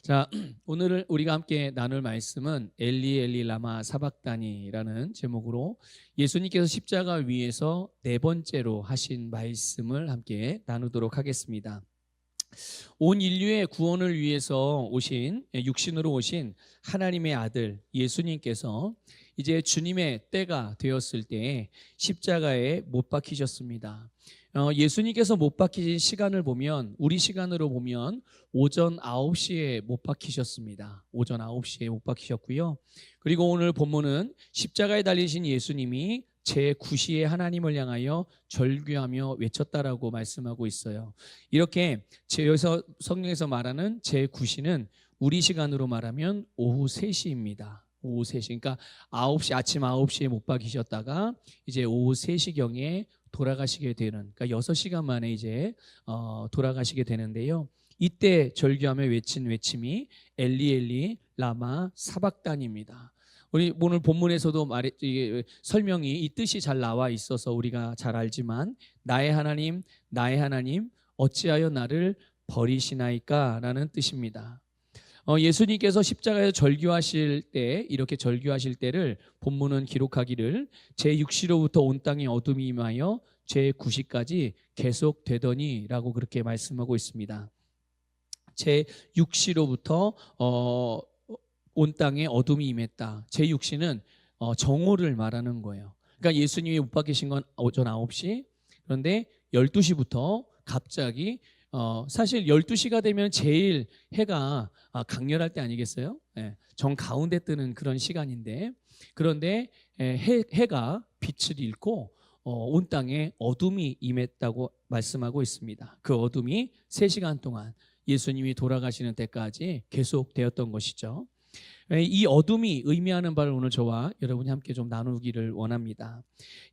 자, 오늘 우리가 함께 나눌 말씀은 엘리 엘리 라마 사박다니라는 제목으로 예수님께서 십자가 위에서 네 번째로 하신 말씀을 함께 나누도록 하겠습니다. 온 인류의 구원을 위해서 오신, 육신으로 오신 하나님의 아들 예수님께서 이제 주님의 때가 되었을 때 십자가에 못 박히셨습니다. 예수님께서 못 박히신 시간을 보면, 우리 시간으로 보면 오전 9시에 못 박히셨습니다. 오전 9시에 못 박히셨고요. 그리고 오늘 본문은 십자가에 달리신 예수님이 제9시에 하나님을 향하여 절규하며 외쳤다라고 말씀하고 있어요. 이렇게 여기서 성경에서 말하는 제9시는 우리 시간으로 말하면 오후 3시입니다. 오후 3시. 그러니까 아침 9시에 못 박히셨다가 이제 오후 3시경에 돌아가시게 되는, 그러니까 6시간 만에 이제 돌아가시게 되는데요. 이때 절규하며 외친 외침이 엘리 엘리 라마 사박단입니다. 우리 오늘 본문에서도 설명이 이 뜻이 잘 나와 있어서 우리가 잘 알지만, 나의 하나님 어찌하여 나를 버리시나이까 라는 뜻입니다. 예수님께서 십자가에서 절규하실 때, 이렇게 절규하실 때를 본문은 기록하기를 제6시로부터 온 땅에 어둠이 임하여 제9시까지 계속되더니 라고 그렇게 말씀하고 있습니다. 제6시로부터 온 땅에 어둠이 임했다. 제6시는 정오를 말하는 거예요. 그러니까 예수님이 못 박히신 건 오전 9시, 그런데 12시부터 갑자기 사실 12시가 되면 제일 해가 강렬할 때 아니겠어요? 정 가운데 뜨는 그런 시간인데, 그런데 해가 빛을 잃고 온 땅에 어둠이 임했다고 말씀하고 있습니다. 그 어둠이 3시간 동안 예수님이 돌아가시는 때까지 계속되었던 것이죠. 이 어둠이 의미하는 바를 오늘 저와 여러분이 함께 좀 나누기를 원합니다.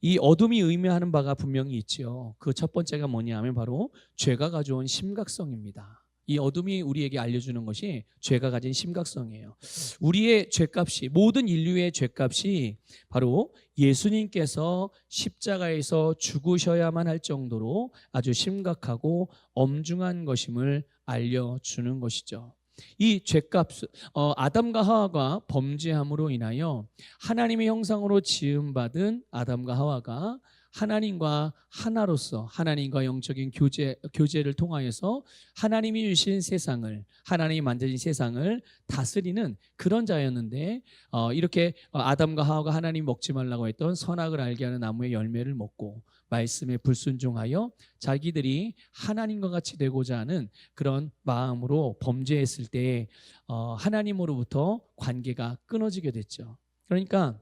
이 어둠이 의미하는 바가 분명히 있지요. 그 첫 번째가 뭐냐면 바로 죄가 가져온 심각성입니다. 이 어둠이 우리에게 알려주는 것이 죄가 가진 심각성이에요. 우리의 죄값이, 모든 인류의 죄값이 바로 예수님께서 십자가에서 죽으셔야만 할 정도로 아주 심각하고 엄중한 것임을 알려주는 것이죠. 이 죄값, 아담과 하와가 범죄함으로 인하여 하나님의 형상으로 지음받은 아담과 하와가 하나님과 하나로서, 하나님과 영적인 교제를 통하여서 하나님이 주신 세상을, 하나님이 만드신 세상을 다스리는 그런 자였는데, 이렇게 아담과 하와가 하나님 먹지 말라고 했던 선악을 알게 하는 나무의 열매를 먹고 말씀에 불순종하여 자기들이 하나님과 같이 되고자 하는 그런 마음으로 범죄했을 때 하나님으로부터 관계가 끊어지게 됐죠. 그러니까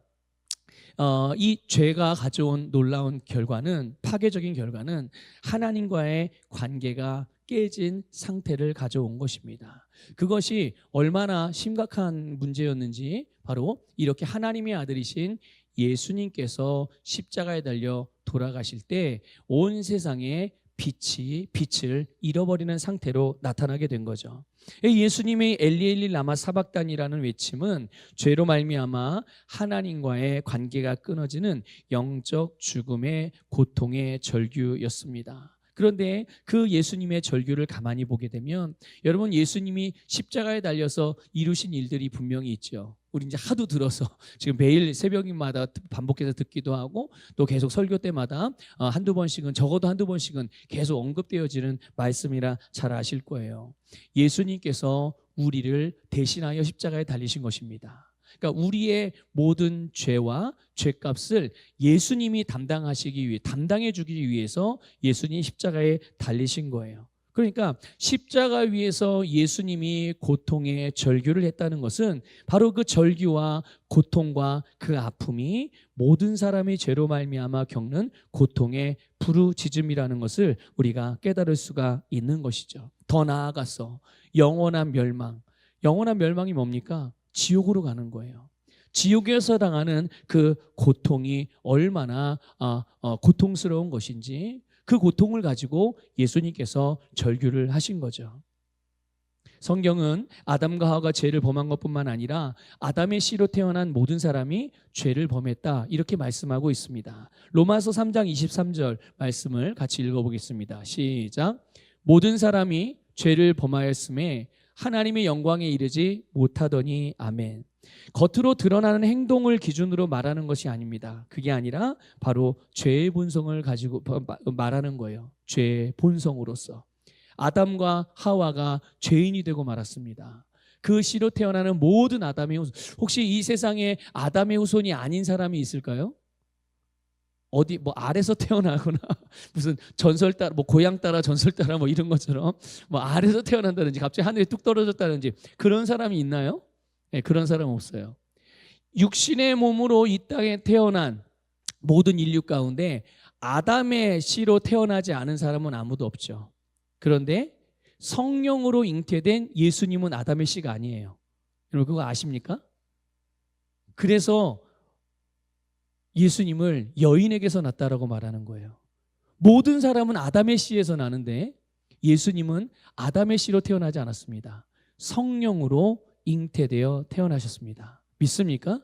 이 죄가 가져온 놀라운 결과는, 파괴적인 결과는 하나님과의 관계가 깨진 상태를 가져온 것입니다. 그것이 얼마나 심각한 문제였는지 바로 이렇게 하나님의 아들이신 예수님께서 십자가에 달려 돌아가실 때 온 세상에 빛을 잃어버리는 상태로 나타나게 된 거죠. 예수님의 엘리 엘리 라마 사박단이라는 외침은 죄로 말미암아 하나님과의 관계가 끊어지는 영적 죽음의 고통의 절규였습니다. 그런데 그 예수님의 절규를 가만히 보게 되면, 여러분, 예수님이 십자가에 달려서 이루신 일들이 분명히 있죠. 우리 이제 하도 들어서 지금 매일 새벽마다 반복해서 듣기도 하고, 또 계속 설교 때마다 한두 번씩은, 적어도 한두 번씩은 계속 언급되어지는 말씀이라 잘 아실 거예요. 예수님께서 우리를 대신하여 십자가에 달리신 것입니다. 그러니까 우리의 모든 죄와 죄값을 예수님이 담당해 주기 위해서 예수님이 십자가에 달리신 거예요. 그러니까 십자가 위에서 예수님이 고통의 절규를 했다는 것은 바로 그 절규와 고통과 그 아픔이 모든 사람이 죄로 말미암아 겪는 고통의 부르짖음이라는 것을 우리가 깨달을 수가 있는 것이죠. 더 나아가서 영원한 멸망이 뭡니까? 지옥으로 가는 거예요. 지옥에서 당하는 그 고통이 얼마나 고통스러운 것인지, 그 고통을 가지고 예수님께서 절규를 하신 거죠. 성경은 아담과 하와가 죄를 범한 것뿐만 아니라 아담의 씨로 태어난 모든 사람이 죄를 범했다, 이렇게 말씀하고 있습니다. 로마서 3장 23절 말씀을 같이 읽어보겠습니다. 시작. 모든 사람이 죄를 범하였음에 하나님의 영광에 이르지 못하더니. 아멘. 겉으로 드러나는 행동을 기준으로 말하는 것이 아닙니다. 그게 아니라 바로 죄의 본성을 가지고 말하는 거예요. 죄의 본성으로서 아담과 하와가 죄인이 되고 말았습니다. 그 씨로 태어나는 모든 아담의 후손, 혹시 이 세상에 아담의 후손이 아닌 사람이 있을까요? 어디 뭐 아래서 태어나거나 무슨 전설 따라 뭐 고향 따라 전설 따라 뭐 이런 것처럼 뭐 아래서 태어난다든지 갑자기 하늘에 뚝 떨어졌다든지 그런 사람이 있나요? 네, 그런 사람 없어요. 육신의 몸으로 이 땅에 태어난 모든 인류 가운데 아담의 씨로 태어나지 않은 사람은 아무도 없죠. 그런데 성령으로 잉태된 예수님은 아담의 씨가 아니에요. 여러분 그거 아십니까? 그래서 예수님을 여인에게서 났다라고 말하는 거예요. 모든 사람은 아담의 씨에서 나는데 예수님은 아담의 씨로 태어나지 않았습니다. 성령으로 잉태되어 태어나셨습니다. 믿습니까?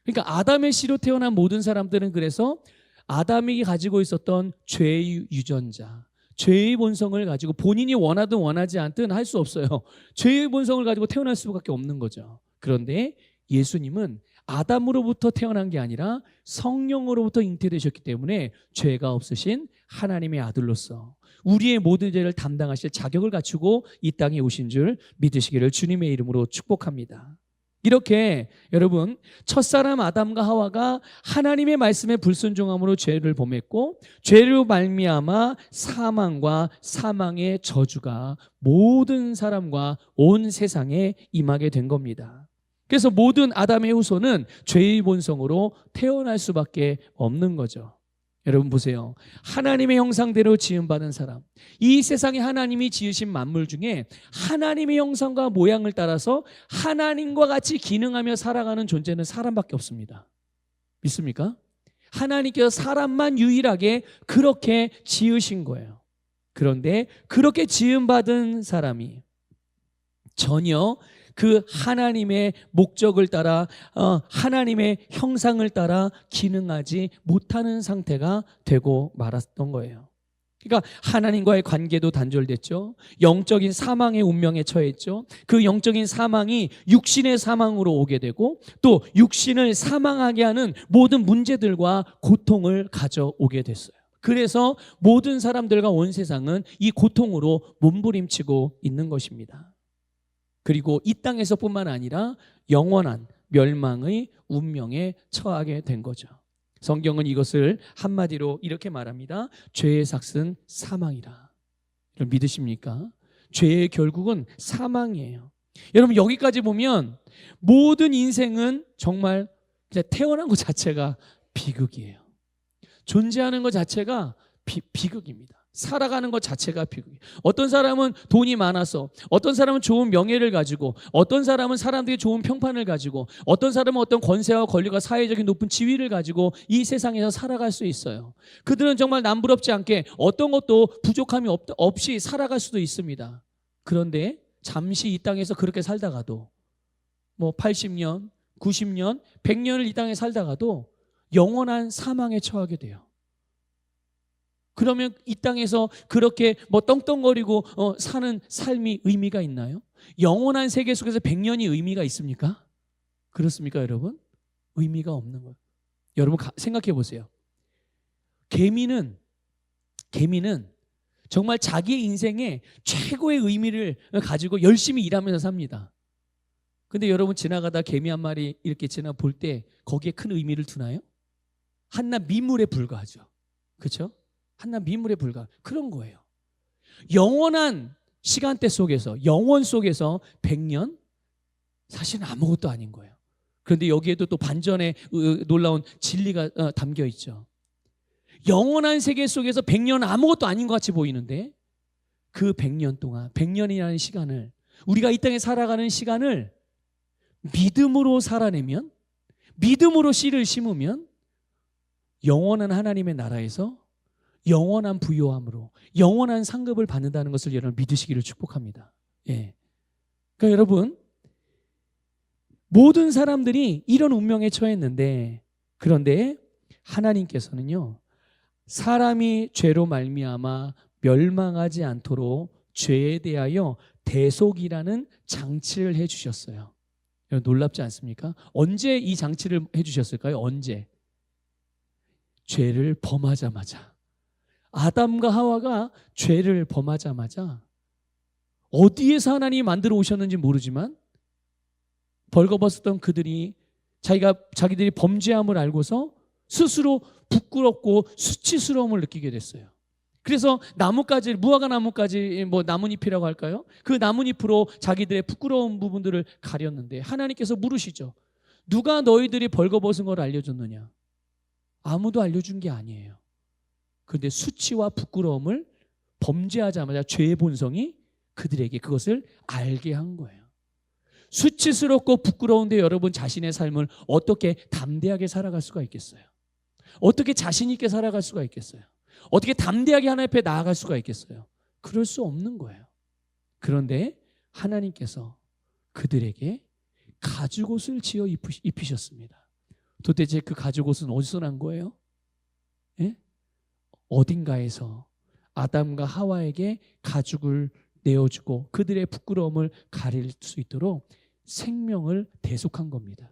그러니까 아담의 씨로 태어난 모든 사람들은 그래서 아담이 가지고 있었던 죄의 유전자, 죄의 본성을 가지고 본인이 원하든 원하지 않든 할 수 없어요. 죄의 본성을 가지고 태어날 수밖에 없는 거죠. 그런데 예수님은 아담으로부터 태어난 게 아니라 성령으로부터 잉태되셨기 때문에 죄가 없으신 하나님의 아들로서 우리의 모든 죄를 담당하실 자격을 갖추고 이 땅에 오신 줄 믿으시기를 주님의 이름으로 축복합니다. 이렇게 여러분 첫사람 아담과 하와가 하나님의 말씀에 불순종함으로 죄를 범했고 죄로 말미암아 사망과 사망의 저주가 모든 사람과 온 세상에 임하게 된 겁니다. 그래서 모든 아담의 후손은 죄의 본성으로 태어날 수밖에 없는 거죠. 여러분 보세요. 하나님의 형상대로 지음받은 사람, 이 세상에 하나님이 지으신 만물 중에 하나님의 형상과 모양을 따라서 하나님과 같이 기능하며 살아가는 존재는 사람밖에 없습니다. 믿습니까? 하나님께서 사람만 유일하게 그렇게 지으신 거예요. 그런데 그렇게 지음받은 사람이 전혀 그 하나님의 목적을 따라 하나님의 형상을 따라 기능하지 못하는 상태가 되고 말았던 거예요. 그러니까 하나님과의 관계도 단절됐죠. 영적인 사망의 운명에 처했죠. 그 영적인 사망이 육신의 사망으로 오게 되고 또 육신을 사망하게 하는 모든 문제들과 고통을 가져오게 됐어요. 그래서 모든 사람들과 온 세상은 이 고통으로 몸부림치고 있는 것입니다. 그리고 이 땅에서뿐만 아니라 영원한 멸망의 운명에 처하게 된 거죠. 성경은 이것을 한마디로 이렇게 말합니다. 죄의 삭은 사망이라. 여러분 믿으십니까? 죄의 결국은 사망이에요. 여러분 여기까지 보면 모든 인생은 정말 그냥 태어난 것 자체가 비극이에요. 존재하는 것 자체가 비극입니다. 살아가는 것 자체가 비극이에요. 어떤 사람은 돈이 많아서, 어떤 사람은 좋은 명예를 가지고, 어떤 사람은 사람들이 좋은 평판을 가지고, 어떤 사람은 어떤 권세와 권리가 사회적인 높은 지위를 가지고 이 세상에서 살아갈 수 있어요. 그들은 정말 남부럽지 않게 어떤 것도 부족함이 없이 살아갈 수도 있습니다. 그런데 잠시 이 땅에서 그렇게 살다가도 뭐 80년, 90년, 100년을 이 땅에 살다가도 영원한 사망에 처하게 돼요. 그러면 이 땅에서 그렇게 뭐 떵떵거리고 사는 삶이 의미가 있나요? 영원한 세계 속에서 100년이 의미가 있습니까? 그렇습니까, 여러분? 의미가 없는 거예요. 여러분 생각해 보세요. 개미는 정말 자기의 인생에 최고의 의미를 가지고 열심히 일하면서 삽니다. 근데 여러분 지나가다 개미 한 마리 이렇게 지나 볼 때 거기에 큰 의미를 두나요? 한낱 미물에 불과하죠. 그렇죠? 한낱 미물에 불과 그런 거예요. 영원한 시간대 속에서 영원 속에서 100년 사실은 아무것도 아닌 거예요. 그런데 여기에도 또 반전의 놀라운 진리가 담겨 있죠. 영원한 세계 속에서 100년은 아무것도 아닌 것 같이 보이는데 그 100년 동안 100년이라는 시간을 우리가 이 땅에 살아가는 시간을 믿음으로 살아내면 믿음으로 씨를 심으면 영원한 하나님의 나라에서 영원한 부요함으로 영원한 상급을 받는다는 것을 여러분 믿으시기를 축복합니다. 예. 그러니까 여러분 모든 사람들이 이런 운명에 처했는데 그런데 하나님께서는요 사람이 죄로 말미암아 멸망하지 않도록 죄에 대하여 대속이라는 장치를 해주셨어요. 놀랍지 않습니까? 언제 이 장치를 해주셨을까요? 언제? 죄를 범하자마자. 아담과 하와가 죄를 범하자마자 어디에서 하나님이 만들어 오셨는지 모르지만 벌거벗었던 그들이 자기들이 범죄함을 알고서 스스로 부끄럽고 수치스러움을 느끼게 됐어요. 그래서 나뭇가지, 무화과 나뭇가지, 나뭇잎이라고 할까요? 그 나뭇잎으로 자기들의 부끄러운 부분들을 가렸는데 하나님께서 물으시죠. 누가 너희들이 벌거벗은 걸 알려줬느냐? 아무도 알려준 게 아니에요. 그런데 수치와 부끄러움을 범죄하자마자 죄의 본성이 그들에게 그것을 알게 한 거예요. 수치스럽고 부끄러운데 여러분 자신의 삶을 어떻게 담대하게 살아갈 수가 있겠어요? 어떻게 자신 있게 살아갈 수가 있겠어요? 어떻게 담대하게 하나님 앞에 나아갈 수가 있겠어요? 그럴 수 없는 거예요. 그런데 하나님께서 그들에게 가죽옷을 지어 입히셨습니다. 도대체 그 가죽옷은 어디서 난 거예요? 예? 어딘가에서 아담과 하와에게 가죽을 내어주고 그들의 부끄러움을 가릴 수 있도록 생명을 대속한 겁니다.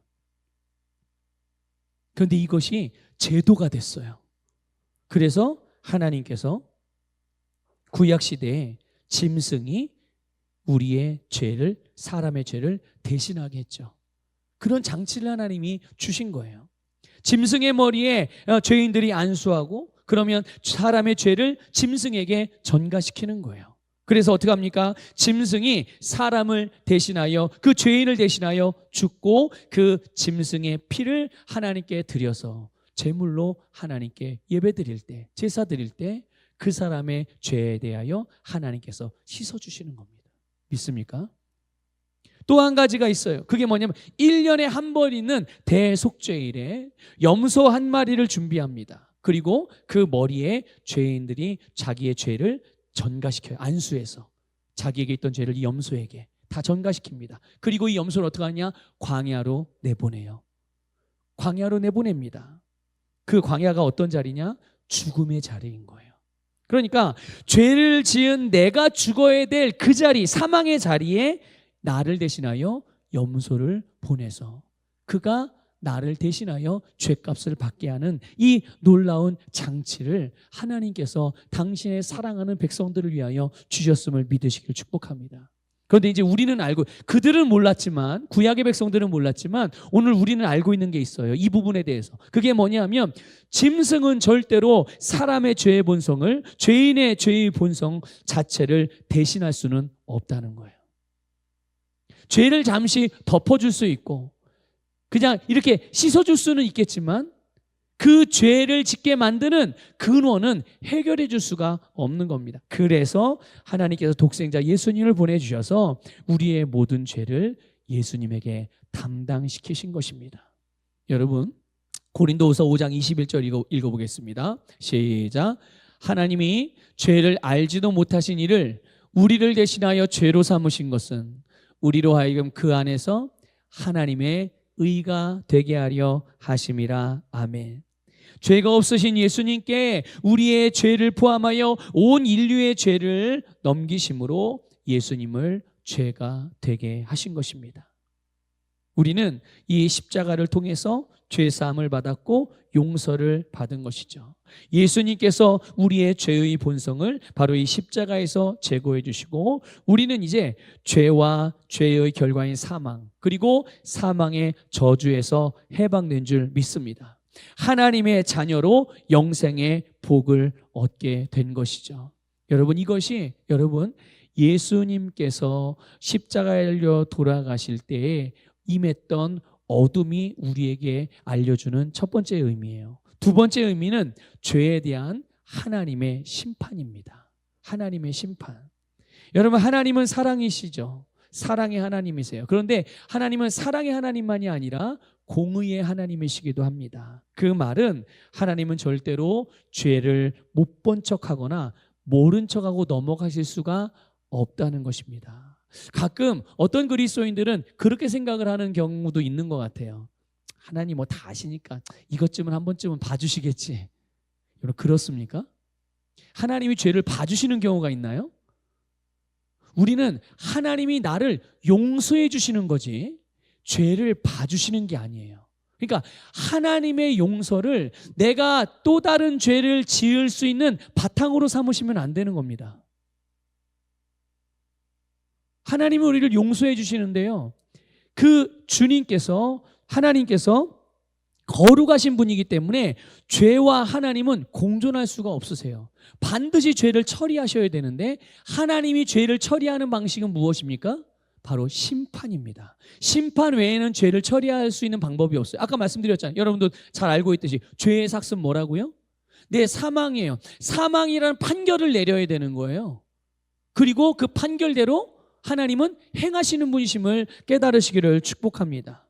그런데 이것이 제도가 됐어요. 그래서 하나님께서 구약시대에 짐승이 우리의 죄를, 사람의 죄를 대신하게 했죠. 그런 장치를 하나님이 주신 거예요. 짐승의 머리에 죄인들이 안수하고 그러면 사람의 죄를 짐승에게 전가시키는 거예요. 그래서 어떻게 합니까? 짐승이 사람을 대신하여 그 죄인을 대신하여 죽고 그 짐승의 피를 하나님께 드려서 제물로 하나님께 예배드릴 때, 제사 드릴 때 그 사람의 죄에 대하여 하나님께서 씻어주시는 겁니다. 믿습니까? 또 한 가지가 있어요. 그게 뭐냐면 1년에 한 번 있는 대속죄일에 염소 한 마리를 준비합니다. 그리고 그 머리에 죄인들이 자기의 죄를 전가시켜요. 안수해서 자기에게 있던 죄를 이 염소에게 다 전가시킵니다. 그리고 이 염소를 어떻게 하냐? 광야로 내보내요. 광야로 내보냅니다. 그 광야가 어떤 자리냐? 죽음의 자리인 거예요. 그러니까 죄를 지은 내가 죽어야 될 그 자리, 사망의 자리에 나를 대신하여 염소를 보내서 그가 나를 대신하여 죄값을 받게 하는 이 놀라운 장치를 하나님께서 당신의 사랑하는 백성들을 위하여 주셨음을 믿으시길 축복합니다. 그런데 이제 우리는 알고, 그들은 몰랐지만, 구약의 백성들은 몰랐지만 오늘 우리는 알고 있는 게 있어요. 이 부분에 대해서. 그게 뭐냐면 짐승은 절대로 사람의 죄의 본성을, 죄인의 죄의 본성 자체를 대신할 수는 없다는 거예요. 죄를 잠시 덮어줄 수 있고 그냥 이렇게 씻어줄 수는 있겠지만 그 죄를 짓게 만드는 근원은 해결해 줄 수가 없는 겁니다. 그래서 하나님께서 독생자 예수님을 보내주셔서 우리의 모든 죄를 예수님에게 담당시키신 것입니다. 여러분, 고린도후서 5장 21절 읽어보겠습니다. 시작. 하나님이 죄를 알지도 못하신 이를 우리를 대신하여 죄로 삼으신 것은 우리로 하여금 그 안에서 하나님의 의가 되게 하려 하심이라. 아멘. 죄가 없으신 예수님께 우리의 죄를 포함하여 온 인류의 죄를 넘기심으로 예수님을 죄가 되게 하신 것입니다. 우리는 이 십자가를 통해서 죄사함을 받았고 용서를 받은 것이죠. 예수님께서 우리의 죄의 본성을 바로 이 십자가에서 제거해 주시고 우리는 이제 죄와 죄의 결과인 사망, 그리고 사망의 저주에서 해방된 줄 믿습니다. 하나님의 자녀로 영생의 복을 얻게 된 것이죠. 여러분, 이것이 예수님께서 십자가에 달려 돌아가실 때에 임했던 어둠이 우리에게 알려주는 첫 번째 의미예요. 두 번째 의미는 죄에 대한 하나님의 심판입니다. 하나님의 심판. 여러분, 하나님은 사랑이시죠. 사랑의 하나님이세요. 그런데 하나님은 사랑의 하나님만이 아니라 공의의 하나님이시기도 합니다. 그 말은 하나님은 절대로 죄를 못 본 척하거나 모른 척하고 넘어가실 수가 없다는 것입니다. 가끔 어떤 그리스도인들은 그렇게 생각을 하는 경우도 있는 것 같아요. 하나님 뭐 다 아시니까 이것쯤은 한 번쯤은 봐주시겠지. 여러분, 그렇습니까? 하나님이 죄를 봐주시는 경우가 있나요? 우리는 하나님이 나를 용서해 주시는 거지 죄를 봐주시는 게 아니에요. 그러니까 하나님의 용서를 내가 또 다른 죄를 지을 수 있는 바탕으로 삼으시면 안 되는 겁니다. 하나님은 우리를 용서해 주시는데요, 그 주님께서, 하나님께서 거룩하신 분이기 때문에 죄와 하나님은 공존할 수가 없으세요. 반드시 죄를 처리하셔야 되는데 하나님이 죄를 처리하는 방식은 무엇입니까? 바로 심판입니다. 심판 외에는 죄를 처리할 수 있는 방법이 없어요. 아까 말씀드렸잖아요. 여러분도 잘 알고 있듯이 죄의 삭은 뭐라고요? 네, 사망이에요. 사망이라는 판결을 내려야 되는 거예요. 그리고 그 판결대로 하나님은 행하시는 분이심을 깨달으시기를 축복합니다.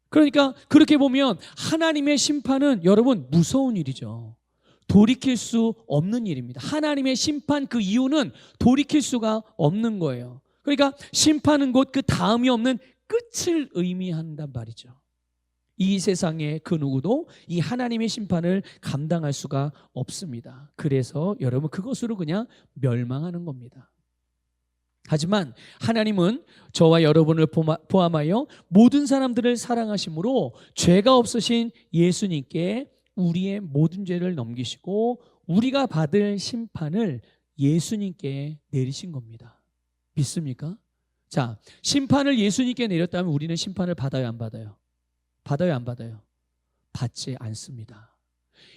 그러니까 그렇게 보면 하나님의 심판은 여러분 무서운 일이죠. 돌이킬 수 없는 일입니다. 하나님의 심판, 그 이유는 돌이킬 수가 없는 거예요. 그러니까 심판은 곧 그 다음이 없는 끝을 의미한단 말이죠. 이 세상에 그 누구도 이 하나님의 심판을 감당할 수가 없습니다. 그래서 여러분 그것으로 그냥 멸망하는 겁니다. 하지만 하나님은 저와 여러분을 포함하여 모든 사람들을 사랑하심으로 죄가 없으신 예수님께 우리의 모든 죄를 넘기시고 우리가 받을 심판을 예수님께 내리신 겁니다. 믿습니까? 자, 심판을 예수님께 내렸다면 우리는 심판을 받아요, 안 받아요? 받아요, 안 받아요? 받지 않습니다.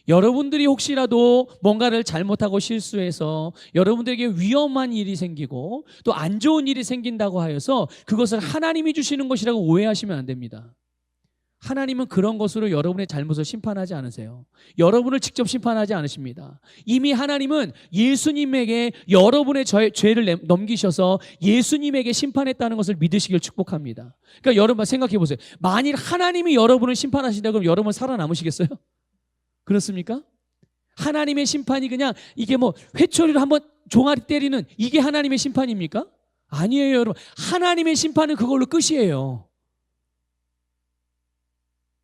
여러분들이 혹시라도 뭔가를 잘못하고 실수해서 여러분들에게 위험한 일이 생기고 또 안 좋은 일이 생긴다고 하여서 그것을 하나님이 주시는 것이라고 오해하시면 안 됩니다. 하나님은 그런 것으로 여러분의 잘못을 심판하지 않으세요. 여러분을 직접 심판하지 않으십니다. 이미 하나님은 예수님에게 여러분의 죄를 넘기셔서 예수님에게 심판했다는 것을 믿으시길 축복합니다. 그러니까 여러분 생각해 보세요. 만일 하나님이 여러분을 심판하신다 그러면 여러분 살아남으시겠어요? 그렇습니까? 하나님의 심판이 그냥 이게 뭐 회초리로 한번 종아리 때리는 이게 하나님의 심판입니까? 아니에요, 여러분. 하나님의 심판은 그걸로 끝이에요.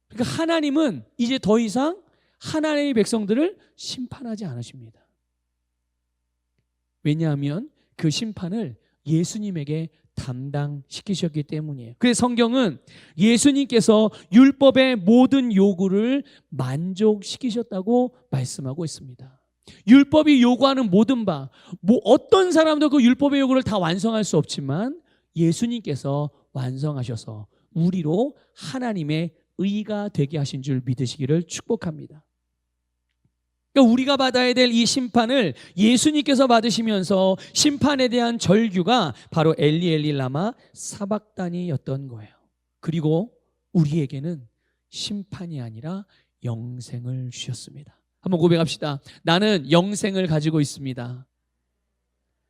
그러니까 하나님은 이제 더 이상 하나님의 백성들을 심판하지 않으십니다. 왜냐하면 그 심판을 예수님에게 담당시키셨기 때문이에요. 그래서 성경은 예수님께서 율법의 모든 요구를 만족시키셨다고 말씀하고 있습니다. 율법이 요구하는 모든 바, 어떤 사람도 그 율법의 요구를 다 완성할 수 없지만 예수님께서 완성하셔서 우리로 하나님의 의가 되게 하신 줄 믿으시기를 축복합니다. 그러니까 우리가 받아야 될 이 심판을 예수님께서 받으시면서 심판에 대한 절규가 바로 엘리 엘리 라마 사박다니였던 거예요. 그리고 우리에게는 심판이 아니라 영생을 주셨습니다. 한번 고백합시다. 나는 영생을 가지고 있습니다.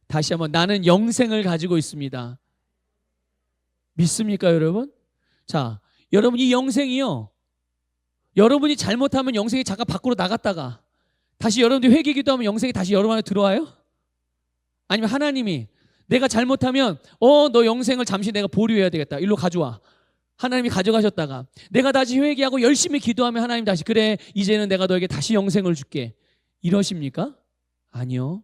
다시 한번, 나는 영생을 가지고 있습니다. 믿습니까, 여러분? 자, 여러분 이 영생이요, 여러분이 잘못하면 영생이 잠깐 밖으로 나갔다가 다시 여러분들이 회개 기도하면 영생이 다시 여러분 안에 들어와요? 아니면 하나님이 내가 잘못하면 너 영생을 잠시 내가 보류해야 되겠다, 일로 가져와, 하나님이 가져가셨다가 내가 다시 회개하고 열심히 기도하면 하나님 다시 그래 이제는 내가 너에게 다시 영생을 줄게, 이러십니까? 아니요.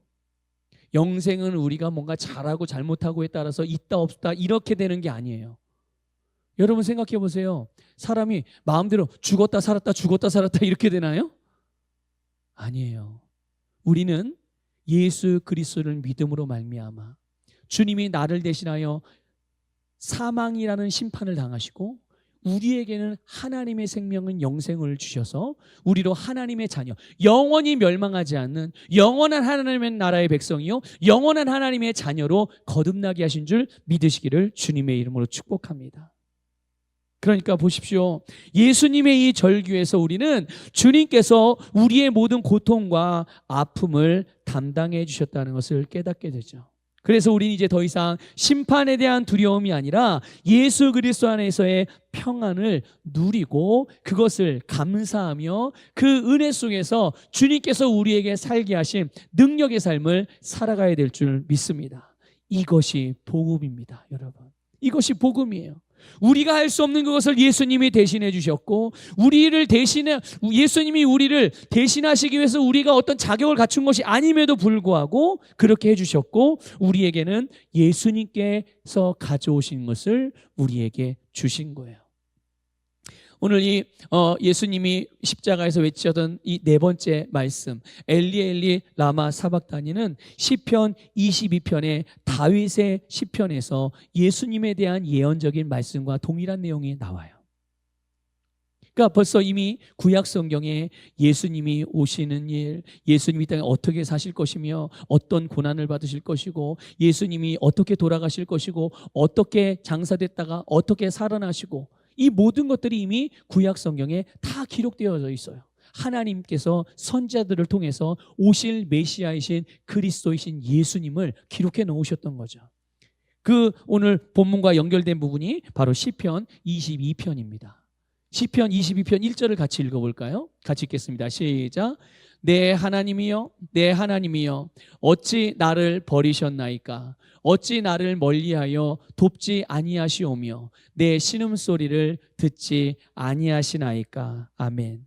영생은 우리가 뭔가 잘하고 잘못하고에 따라서 있다 없다 이렇게 되는 게 아니에요. 여러분 생각해 보세요. 사람이 마음대로 죽었다 살았다 죽었다 살았다 이렇게 되나요? 아니에요. 우리는 예수 그리스도를 믿음으로 말미암아 주님이 나를 대신하여 사망이라는 심판을 당하시고 우리에게는 하나님의 생명은 영생을 주셔서 우리로 하나님의 자녀, 영원히 멸망하지 않는 영원한 하나님의 나라의 백성이요 영원한 하나님의 자녀로 거듭나게 하신 줄 믿으시기를 주님의 이름으로 축복합니다. 그러니까 보십시오. 예수님의 이 절규에서 우리는 주님께서 우리의 모든 고통과 아픔을 담당해 주셨다는 것을 깨닫게 되죠. 그래서 우리는 이제 더 이상 심판에 대한 두려움이 아니라 예수 그리스도 안에서의 평안을 누리고 그것을 감사하며 그 은혜 속에서 주님께서 우리에게 살게 하신 능력의 삶을 살아가야 될 줄 믿습니다. 이것이 복음입니다, 여러분. 이것이 복음이에요. 우리가 할 수 없는 그것을 예수님이 대신해 주셨고, 예수님이 우리를 대신하시기 위해서 우리가 어떤 자격을 갖춘 것이 아님에도 불구하고 그렇게 해주셨고, 우리에게는 예수님께서 가져오신 것을 우리에게 주신 거예요. 오늘 예수님이 십자가에서 외치던 이 네 번째 말씀, 엘리 엘리 라마 사박다니는 시편 22편의 다윗의 시편에서 예수님에 대한 예언적인 말씀과 동일한 내용이 나와요. 그러니까 벌써 이미 구약 성경에 예수님이 오시는 일, 예수님이 이 땅에 어떻게 사실 것이며 어떤 고난을 받으실 것이고, 예수님이 어떻게 돌아가실 것이고, 어떻게 장사됐다가 어떻게 살아나시고, 이 모든 것들이 이미 구약 성경에 다 기록되어져 있어요. 하나님께서 선지자들을 통해서 오실 메시아이신 그리스도이신 예수님을 기록해 놓으셨던 거죠. 그 오늘 본문과 연결된 부분이 바로 시편 22편입니다. 시편 22편 1절을 같이 읽어볼까요? 같이 읽겠습니다. 시작. 내 하나님이여, 내 하나님이여, 어찌 나를 버리셨나이까? 어찌 나를 멀리하여 돕지 아니하시오며 내 신음소리를 듣지 아니하시나이까? 아멘.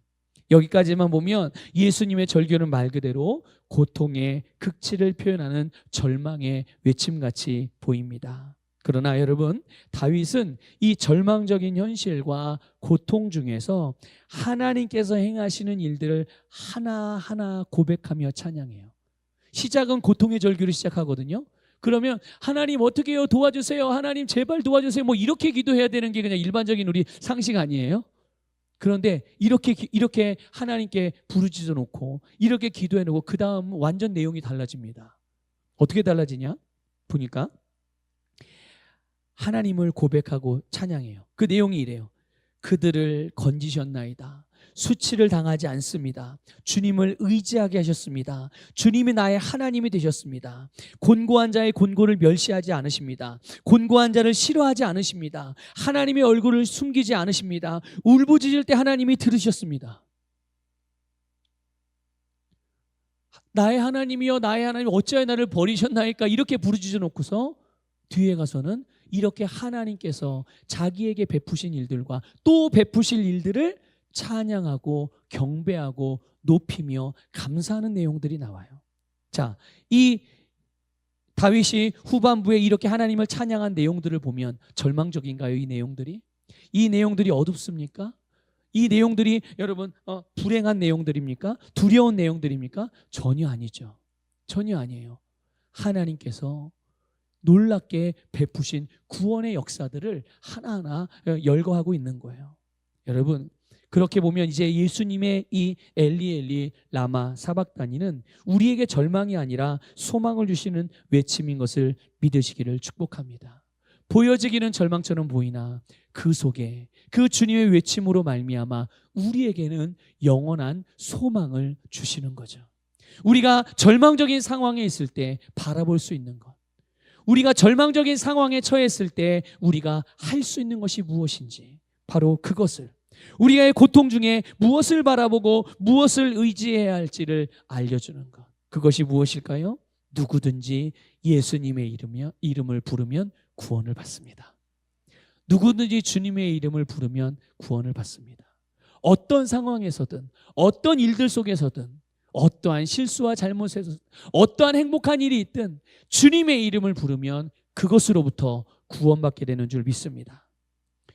여기까지만 보면 예수님의 절규는 말 그대로 고통의 극치를 표현하는 절망의 외침같이 보입니다. 그러나 여러분, 다윗은 이 절망적인 현실과 고통 중에서 하나님께서 행하시는 일들을 하나하나 고백하며 찬양해요. 시작은 고통의 절규를 시작하거든요. 그러면 하나님 어떻게 해요? 도와주세요. 하나님 제발 도와주세요. 뭐 이렇게 기도해야 되는 게 그냥 일반적인 우리 상식 아니에요? 그런데 이렇게 하나님께 부르짖어 놓고 이렇게 기도해 놓고 그 다음 완전 내용이 달라집니다. 어떻게 달라지냐? 보니까 하나님을 고백하고 찬양해요. 그 내용이 이래요. 그들을 건지셨나이다. 수치를 당하지 않습니다. 주님을 의지하게 하셨습니다. 주님이 나의 하나님이 되셨습니다. 곤고한 자의 곤고를 멸시하지 않으십니다. 곤고한 자를 싫어하지 않으십니다. 하나님의 얼굴을 숨기지 않으십니다. 울부짖을 때 하나님이 들으셨습니다. 나의 하나님이여, 나의 하나님 어찌하여 나를 버리셨나이까? 이렇게 부르짖어 놓고서 뒤에 가서는 이렇게 하나님께서 자기에게 베푸신 일들과 또 베푸실 일들을 찬양하고 경배하고 높이며 감사하는 내용들이 나와요. 자, 이 다윗이 후반부에 이렇게 하나님을 찬양한 내용들을 보면 절망적인가요? 이 내용들이? 이 내용들이 어둡습니까? 이 내용들이 여러분 불행한 내용들입니까? 두려운 내용들입니까? 전혀 아니죠. 전혀 아니에요. 하나님께서 놀랍게 베푸신 구원의 역사들을 하나하나 열거하고 있는 거예요. 여러분, 그렇게 보면 이제 예수님의 이 엘리 엘리 라마 사박다니는 우리에게 절망이 아니라 소망을 주시는 외침인 것을 믿으시기를 축복합니다. 보여지기는 절망처럼 보이나 그 속에 그 주님의 외침으로 말미암아 우리에게는 영원한 소망을 주시는 거죠. 우리가 절망적인 상황에 있을 때 바라볼 수 있는 것, 우리가 절망적인 상황에 처했을 때 우리가 할 수 있는 것이 무엇인지, 바로 그것을, 우리의 고통 중에 무엇을 바라보고 무엇을 의지해야 할지를 알려주는 것, 그것이 무엇일까요? 누구든지 예수님의 이름을 부르면 구원을 받습니다. 누구든지 주님의 이름을 부르면 구원을 받습니다. 어떤 상황에서든, 어떤 일들 속에서든, 어떠한 실수와 잘못에서 어떠한 행복한 일이 있든 주님의 이름을 부르면 그것으로부터 구원받게 되는 줄 믿습니다.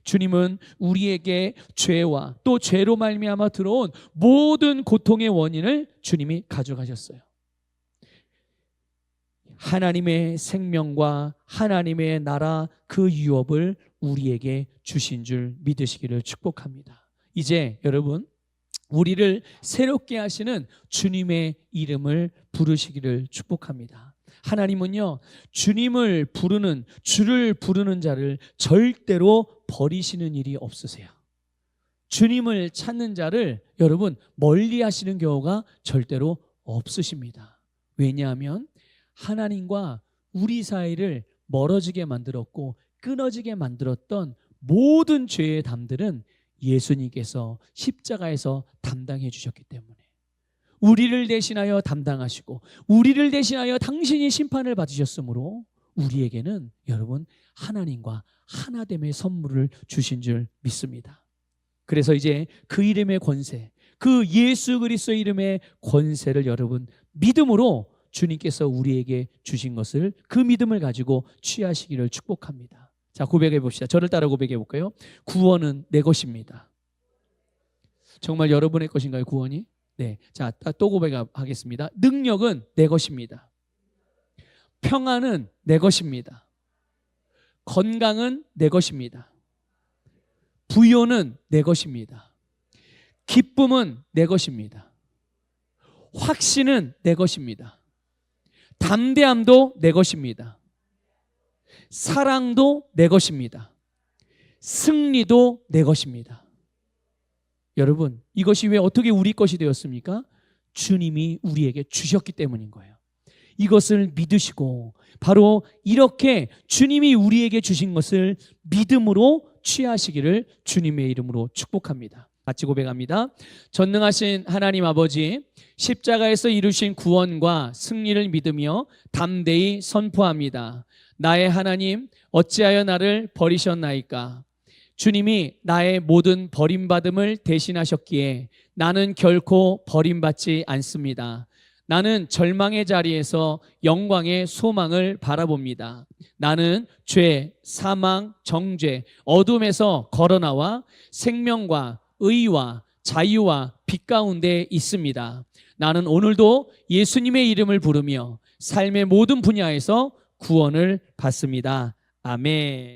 주님은 우리에게 죄와 또 죄로 말미암아 들어온 모든 고통의 원인을 주님이 가져가셨어요. 하나님의 생명과 하나님의 나라 그 유업을 우리에게 주신 줄 믿으시기를 축복합니다. 이제 여러분, 우리를 새롭게 하시는 주님의 이름을 부르시기를 축복합니다. 하나님은요, 주님을 부르는, 주를 부르는 자를 절대로 버리시는 일이 없으세요. 주님을 찾는 자를 여러분 멀리 하시는 경우가 절대로 없으십니다. 왜냐하면 하나님과 우리 사이를 멀어지게 만들었고 끊어지게 만들었던 모든 죄의 담들은 예수님께서 십자가에서 담당해 주셨기 때문에, 우리를 대신하여 담당하시고 우리를 대신하여 당신이 심판을 받으셨으므로 우리에게는 여러분 하나님과 하나됨의 선물을 주신 줄 믿습니다. 그래서 이제 그 이름의 권세, 그 예수 그리스도의 이름의 권세를 여러분 믿음으로 주님께서 우리에게 주신 것을 그 믿음을 가지고 취하시기를 축복합니다. 자, 고백해 봅시다. 저를 따라 고백해 볼까요? 구원은 내 것입니다. 정말 여러분의 것인가요, 구원이? 네. 자, 또 고백하겠습니다. 능력은 내 것입니다. 평안은 내 것입니다. 건강은 내 것입니다. 부요는 내 것입니다. 기쁨은 내 것입니다. 확신은 내 것입니다. 담대함도 내 것입니다. 사랑도 내 것입니다. 승리도 내 것입니다. 여러분, 이것이 왜 어떻게 우리 것이 되었습니까? 주님이 우리에게 주셨기 때문인 거예요. 이것을 믿으시고 바로 이렇게 주님이 우리에게 주신 것을 믿음으로 취하시기를 주님의 이름으로 축복합니다. 같이 고백합니다. 전능하신 하나님 아버지, 십자가에서 이루신 구원과 승리를 믿으며 담대히 선포합니다. 나의 하나님, 어찌하여 나를 버리셨나이까? 주님이 나의 모든 버림받음을 대신하셨기에 나는 결코 버림받지 않습니다. 나는 절망의 자리에서 영광의 소망을 바라봅니다. 나는 죄, 사망, 정죄, 어둠에서 걸어나와 생명과 의와 자유와 빛 가운데 있습니다. 나는 오늘도 예수님의 이름을 부르며 삶의 모든 분야에서 구원을 받습니다. 아멘.